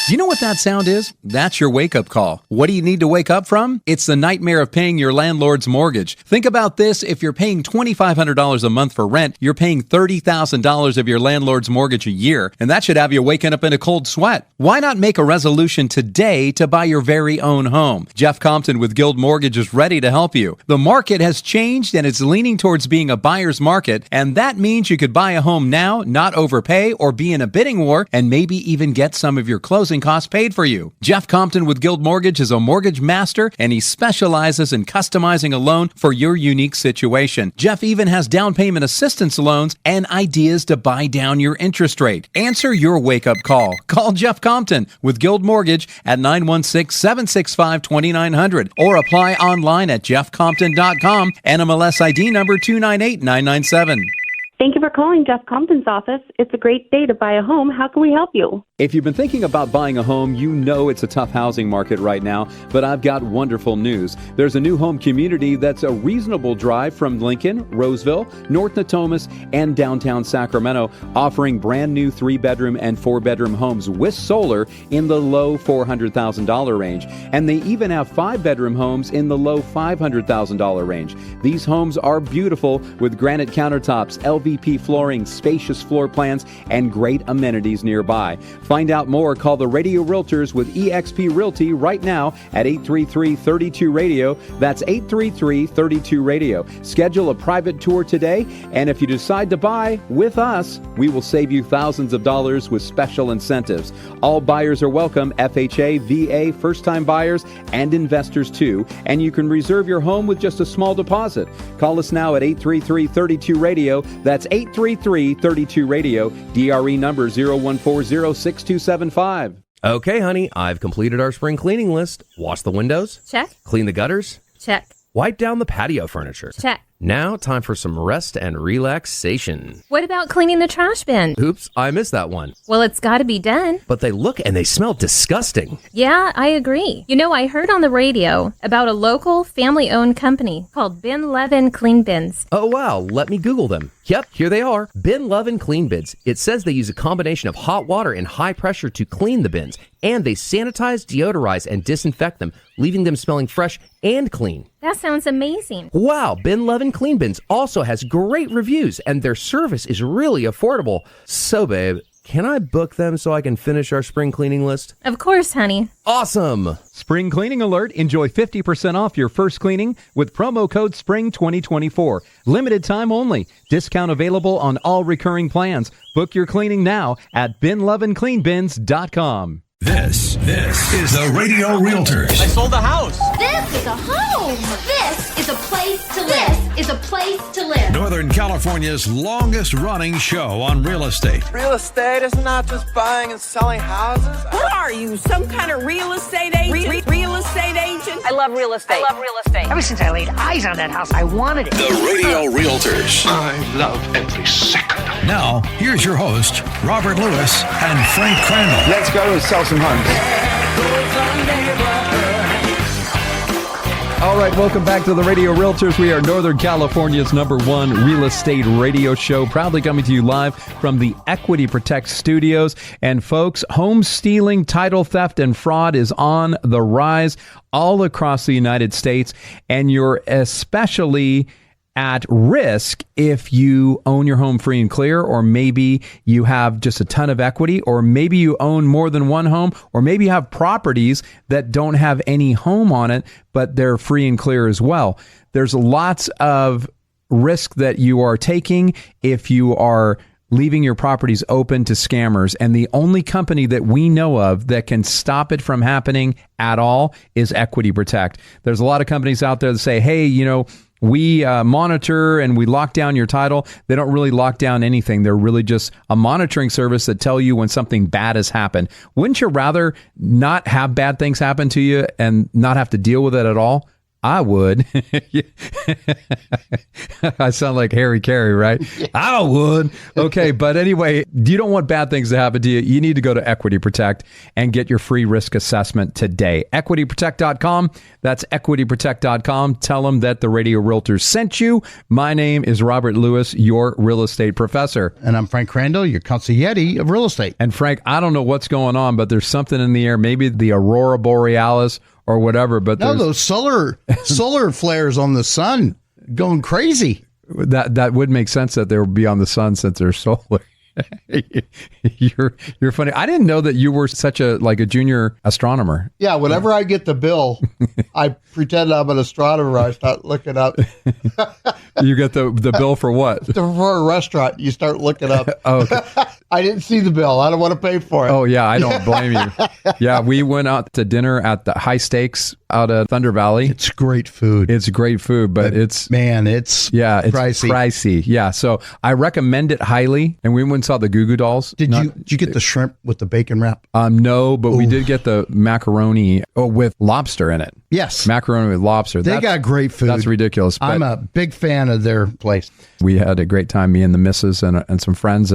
Do you know what that sound is? That's your wake-up call. What do you need to wake up from? It's the nightmare of paying your landlord's mortgage. Think about this. If you're paying $2,500 a month for rent, you're paying $30,000 of your landlord's mortgage a year, and that should have you waking up in a cold sweat. Why not make a resolution today to buy your very own home? Jeff Compton with Guild Mortgage is ready to help you. The market has changed, and it's leaning towards being a buyer's market, and that means you could buy a home now, not overpay, or be in a bidding war, and maybe even get some of your closing costs paid for you. Jeff Compton with Guild Mortgage is a mortgage master, and he specializes in customizing a loan for your unique situation. Jeff even has down payment assistance loans and ideas to buy down your interest rate. Answer your wake-up call. Call Jeff Compton with Guild Mortgage at 916-765-2900 or apply online at jeffcompton.com, NMLS ID number 298997. Thank you for calling Jeff Compton's office. It's a great day to buy a home. How can we help you? If you've been thinking about buying a home, you know it's a tough housing market right now, but I've got wonderful news. There's a new home community that's a reasonable drive from Lincoln, Roseville, North Natomas, and downtown Sacramento, offering brand new 3-bedroom and 4-bedroom homes with solar in the low $400,000 range. And they even have 5-bedroom homes in the low $500,000 range. These homes are beautiful with granite countertops, LV PVP flooring, spacious floor plans, and great amenities nearby. Find out more. Call the Radio Realtors with eXp Realty right now at 833-32-RADIO. That's 833-32-RADIO. Schedule a private tour today, and if you decide to buy with us, we will save you thousands of dollars with special incentives. All buyers are welcome, FHA, VA, first-time buyers, and investors too, and you can reserve your home with just a small deposit. Call us now at 833-32-RADIO. That's 833-32-RADIO. DRE number 0140-6275. Okay, honey, I've completed our spring cleaning list. Wash the windows. Check. Clean the gutters. Check. Wipe down the patio furniture. Check. Now, time for some rest and relaxation. What about cleaning the trash bin? Oops, I missed that one. Well, it's got to be done. But they look and they smell disgusting. Yeah, I agree. You know, I heard on the radio about a local family-owned company called Bin Levin Clean Bins. Oh, wow. Let me Google them. Yep, here they are. Bin Levin Clean Bins. It says they use a combination of hot water and high pressure to clean the bins. And they sanitize, deodorize, and disinfect them, leaving them smelling fresh and clean. That sounds amazing. Wow, Bin Levin Clean Bins also has great reviews, and their service is really affordable. So, babe, can I book them so I can finish our spring cleaning list? Of course, honey. Awesome! Spring cleaning alert. Enjoy 50% off your first cleaning with promo code SPRING2024. Limited time only. Discount available on all recurring plans. Book your cleaning now at binloveandcleanbins.com. This is the Radio Realtors. I sold the house. This is a home. This is a place to live. This is a place to live. Northern California's longest running show on real estate. Real estate is not just buying and selling houses. What are you, some kind of real estate agent? Real estate agent? I love real estate. Ever since I laid eyes on that house, I wanted it. The Radio Realtors. I love every second. Now, here's your host, Robert Lewis and Frank Crandall. Let's go and sell some homes. All right, welcome back to the Radio Realtors. We are Northern California's #1 real estate radio show, proudly coming to you live from the Equity Protect studios. And folks, home stealing, title theft, and fraud is on the rise all across the United States. And you're especially at risk if you own your home free and clear, or maybe you have just a ton of equity, or maybe you own more than one home, or maybe you have properties that don't have any home on it, but they're free and clear as well. There's lots of risk that you are taking if you are leaving your properties open to scammers. And the only company that we know of that can stop it from happening at all is Equity Protect. There's a lot of companies out there that say, hey, you know, we monitor and we lock down your title. They don't really lock down anything. They're really just a monitoring service that tell you when something bad has happened. Wouldn't you rather not have bad things happen to you and not have to deal with it at all? I would. I sound like Harry Carey, right? Yeah. I would. Okay, but anyway, you don't want bad things to happen to you. You need to go to Equity Protect and get your free risk assessment today. EquityProtect.com. That's EquityProtect.com. Tell them that the Radio Realtors sent you. My name is Robert Lewis, your real estate professor. And I'm Frank Crandall, your consigliere of real estate. And Frank, I don't know what's going on, but there's something in the air, maybe the Aurora Borealis or whatever, but no, those solar flares on the sun going crazy. That would make sense that they would be on the sun since they're solar. You're funny. I didn't know that you were such a junior astronomer. Yeah, whenever I get the bill, I pretend I'm an astronomer. I start looking up. You get the bill for what? For a restaurant. You start looking up. Oh, okay. I didn't see the bill. I don't want to pay for it. Oh, yeah, I don't blame you. Yeah, we went out to dinner at the High Stakes out of Thunder Valley. It's great food. It's great food, but it's pricey. Yeah, so I recommend it highly. And we went and saw the Goo Goo Dolls. Did you get the shrimp with the bacon wrap? No, but we did get the macaroni with lobster in it. Yes. Macaroni with lobster. They got great food. That's ridiculous. I'm a big fan of their place. We had a great time, me and the missus and some friends.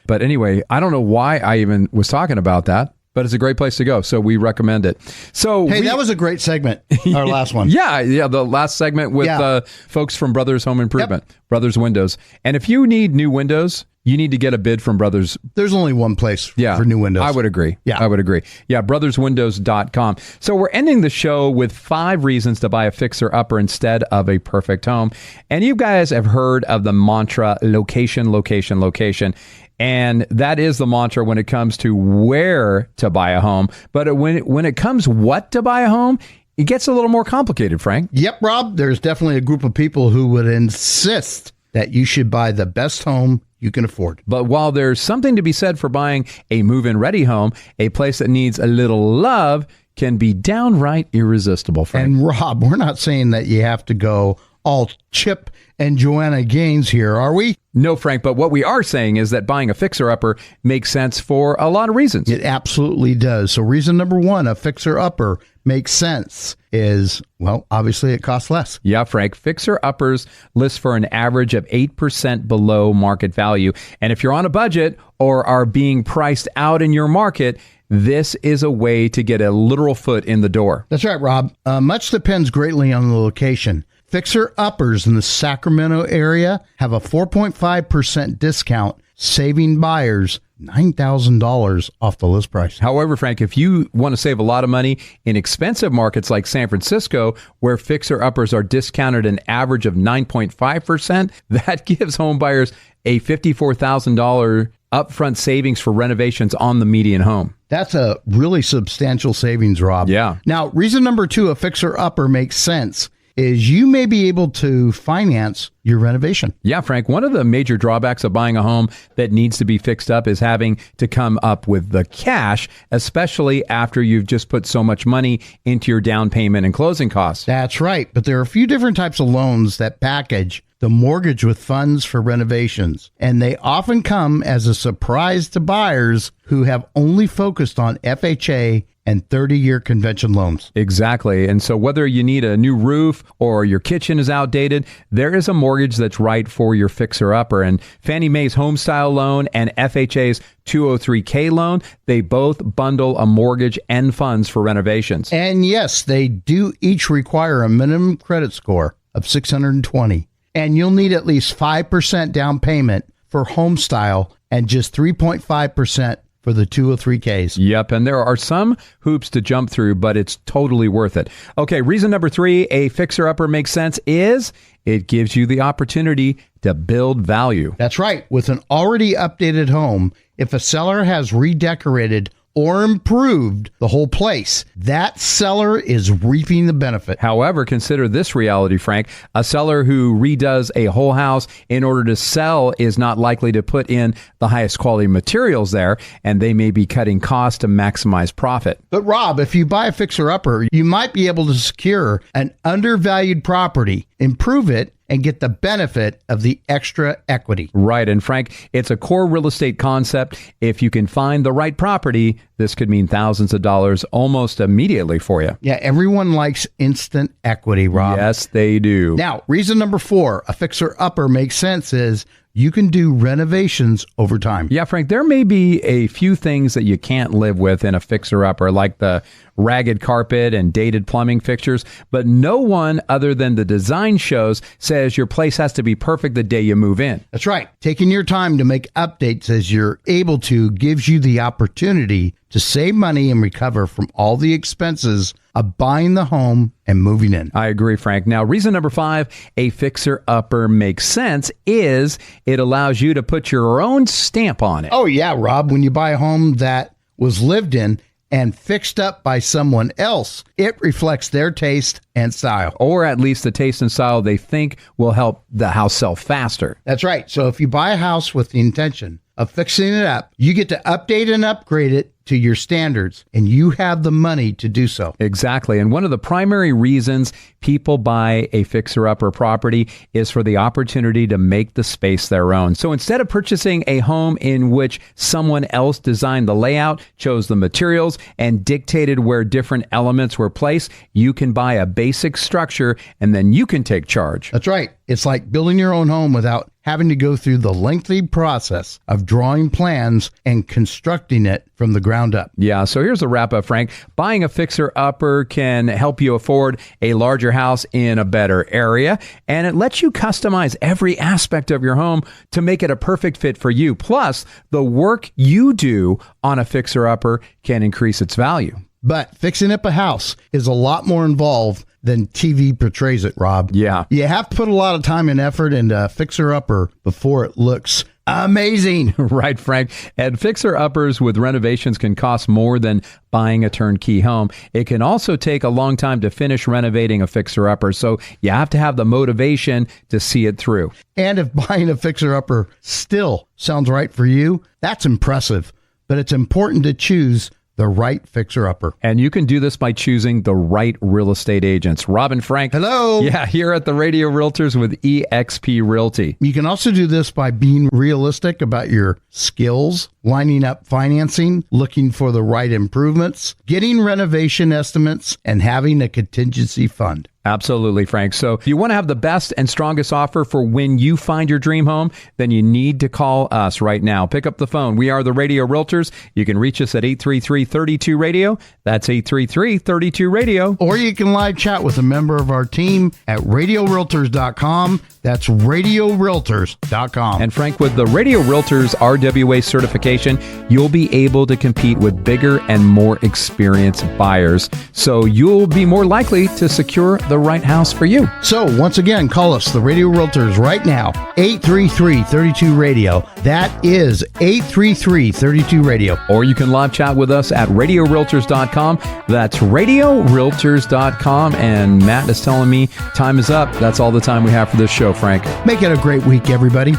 But anyway, I don't know why I even was talking about that, but it's a great place to go. So we recommend it. So that was a great segment, our last one. Yeah, the last segment with folks from Brothers Home Improvement, Brothers Windows. And if you need new windows, you need to get a bid from Brothers. There's only one place for new windows. I would agree. Yeah. I would agree. Yeah, brotherswindows.com. So we're ending the show with 5 reasons to buy a fixer-upper instead of a perfect home. And you guys have heard of the mantra, location, location, location. And that is the mantra when it comes to where to buy a home. But when it comes what to buy a home, it gets a little more complicated, Frank. Yep, Rob. There's definitely a group of people who would insist that you should buy the best home you can afford. But while there's something to be said for buying a move-in ready home, a place that needs a little love can be downright irresistible, Frank. And Rob, we're not saying that you have to go all Chip and Joanna Gaines here, are we? No, Frank, but what we are saying is that buying a fixer-upper makes sense for a lot of reasons. It absolutely does. So reason number 1, a fixer-upper makes sense is, well, obviously it costs less. Yeah, Frank. Fixer-uppers list for an average of 8% below market value. And if you're on a budget or are being priced out in your market, this is a way to get a literal foot in the door. That's right, Rob. Much depends greatly on the location. Fixer-uppers in the Sacramento area have a 4.5% discount, saving buyers $9,000 off the list price. However, Frank, if you want to save a lot of money in expensive markets like San Francisco, where fixer-uppers are discounted an average of 9.5%, that gives home buyers a $54,000 upfront savings for renovations on the median home. That's a really substantial savings, Rob. Yeah. Now, reason number 2, a fixer-upper makes sense is you may be able to finance your renovation. Yeah, Frank, one of the major drawbacks of buying a home that needs to be fixed up is having to come up with the cash, especially after you've just put so much money into your down payment and closing costs. That's right. But there are a few different types of loans that package the mortgage with funds for renovations, and they often come as a surprise to buyers who have only focused on FHA and 30-year convention loans. Exactly. And so whether you need a new roof or your kitchen is outdated, there is a mortgage that's right for your fixer-upper. And Fannie Mae's home style loan and FHA's 203K loan, they both bundle a mortgage and funds for renovations. And yes, they do each require a minimum credit score of 620. And you'll need at least 5% down payment for home style and just 3.5% for the 203Ks. Yep, and there are some hoops to jump through, but it's totally worth it. Okay, reason number 3, a fixer-upper makes sense is it gives you the opportunity to build value. That's right. With an already updated home, if a seller has redecorated or improved the whole place, that seller is reaping the benefit. However, consider this reality, Frank. A seller who redoes a whole house in order to sell is not likely to put in the highest quality materials there, and they may be cutting costs to maximize profit. But Rob, if you buy a fixer-upper, you might be able to secure an undervalued property, improve it, and get the benefit of the extra equity. Right. And Frank, it's a core real estate concept. If you can find the right property, this could mean thousands of dollars almost immediately for you. Yeah, everyone likes instant equity, Rob. Yes, they do. Now, reason number 4, a fixer-upper makes sense is you can do renovations over time. Yeah, Frank, there may be a few things that you can't live with in a fixer-upper, like the ragged carpet and dated plumbing fixtures, but no one other than the design shows says your place has to be perfect the day you move in. That's right. Taking your time to make updates as you're able to gives you the opportunity to save money and recover from all the expenses of buying the home and moving in. I agree, Frank. Now, reason number 5, a fixer-upper makes sense is it allows you to put your own stamp on it. Oh, yeah, Rob. When you buy a home that was lived in and fixed up by someone else, it reflects their taste and style. Or at least the taste and style they think will help the house sell faster. That's right. So if you buy a house with the intention of fixing it up, you get to update and upgrade it to your standards, and you have the money to do so. Exactly. And one of the primary reasons people buy a fixer-upper property is for the opportunity to make the space their own. So instead of purchasing a home in which someone else designed the layout, chose the materials, and dictated where different elements were placed, you can buy a basic structure and then you can take charge. That's right. It's like building your own home without having to go through the lengthy process of drawing plans and constructing it from the ground up. Yeah, so here's a wrap up, Frank. Buying a fixer-upper can help you afford a larger house in a better area, and it lets you customize every aspect of your home to make it a perfect fit for you. Plus, the work you do on a fixer-upper can increase its value. But fixing up a house is a lot more involved than TV portrays it, Rob. Yeah. You have to put a lot of time and effort into a fixer-upper before it looks amazing. Right, Frank. And fixer-uppers with renovations can cost more than buying a turnkey home. It can also take a long time to finish renovating a fixer-upper, so you have to have the motivation to see it through. And if buying a fixer-upper still sounds right for you, that's impressive. But it's important to choose the right fixer-upper. And you can do this by choosing the right real estate agents. Rob and Frank. Hello. Yeah, here at the Radio Realtors with eXp Realty. You can also do this by being realistic about your skills, lining up financing, looking for the right improvements, getting renovation estimates, and having a contingency fund. Absolutely, Frank. So if you want to have the best and strongest offer for when you find your dream home, then you need to call us right now. Pick up the phone. We are the Radio Realtors. You can reach us at 833-32-RADIO. That's 833-32-RADIO. Or you can live chat with a member of our team at RadioRealtors.com. That's RadioRealtors.com. And Frank, with the Radio Realtors RWA certification, you'll be able to compete with bigger and more experienced buyers. So you'll be more likely to secure the right house for you. So once again, call us, the Radio Realtors, right now, 833-32-RADIO. That is 833-32-RADIO. Or you can live chat with us at RadioRealtors.com. That's RadioRealtors.com. And Matt is telling me time is up. That's all the time we have for this show, Frank. Make it a great week, everybody.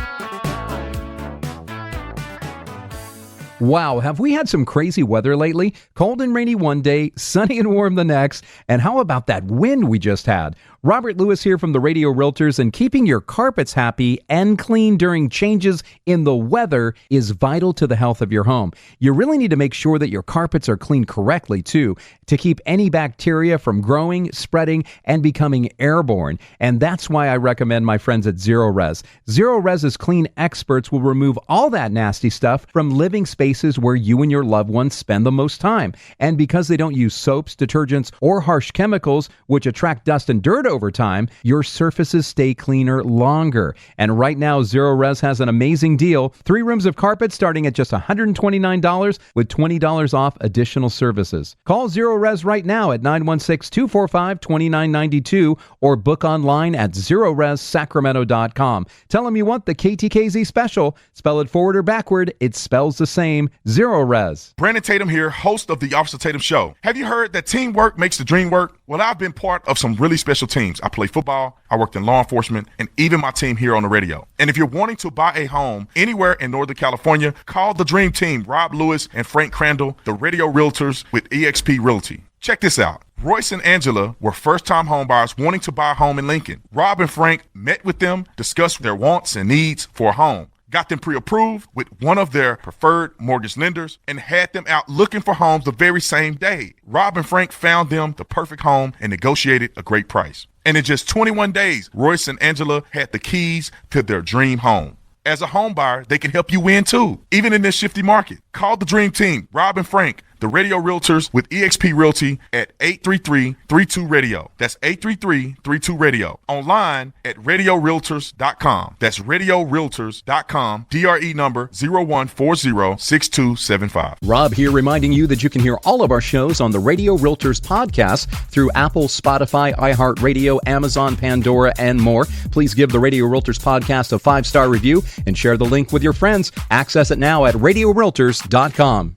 Wow, have we had some crazy weather lately? Cold and rainy one day, sunny and warm the next. And how about that wind we just had? Robert Lewis here from the Radio Realtors, and keeping your carpets happy and clean during changes in the weather is vital to the health of your home. You really need to make sure that your carpets are cleaned correctly too, to keep any bacteria from growing, spreading, and becoming airborne. And that's why I recommend my friends at Zero Res. Zero Res's clean experts will remove all that nasty stuff from living spaces where you and your loved ones spend the most time. And because they don't use soaps, detergents, or harsh chemicals, which attract dust and dirt over time, your surfaces stay cleaner longer. And right now, Zero Res has an amazing deal. 3 rooms of carpet starting at just $129 with $20 off additional services. Call Zero Res right now at 916-245-2992 or book online at ZeroResSacramento.com. Tell them you want the KTKZ special. Spell it forward or backward. It spells the same. Zero Res. Brandon Tatum here, host of the Officer Tatum Show. Have you heard that teamwork makes the dream work? Well, I've been part of some really special teams. I play football, I worked in law enforcement, and even my team here on the radio. And if you're wanting to buy a home anywhere in Northern California, call the dream team, Rob Lewis and Frank Crandall, the Radio Realtors with eXp Realty. Check this out. Royce and Angela were first-time homebuyers wanting to buy a home in Lincoln. Rob and Frank met with them, discussed their wants and needs for a home, got them pre-approved with one of their preferred mortgage lenders, and had them out looking for homes the very same day. Rob and Frank found them the perfect home and negotiated a great price. And in just 21 days, Royce and Angela had the keys to their dream home. As a home buyer, they can help you win too, even in this shifty market. Call the dream team, Rob and Frank, the Radio Realtors with eXp Realty at 833-32-RADIO. That's 833-32-RADIO. Online at RadioRealtors.com. That's RadioRealtors.com. DRE number 01406275. Rob here reminding you that you can hear all of our shows on the Radio Realtors podcast through Apple, Spotify, iHeartRadio, Amazon, Pandora, and more. Please give the Radio Realtors podcast a 5-star review and share the link with your friends. Access it now at RadioRealtors.com.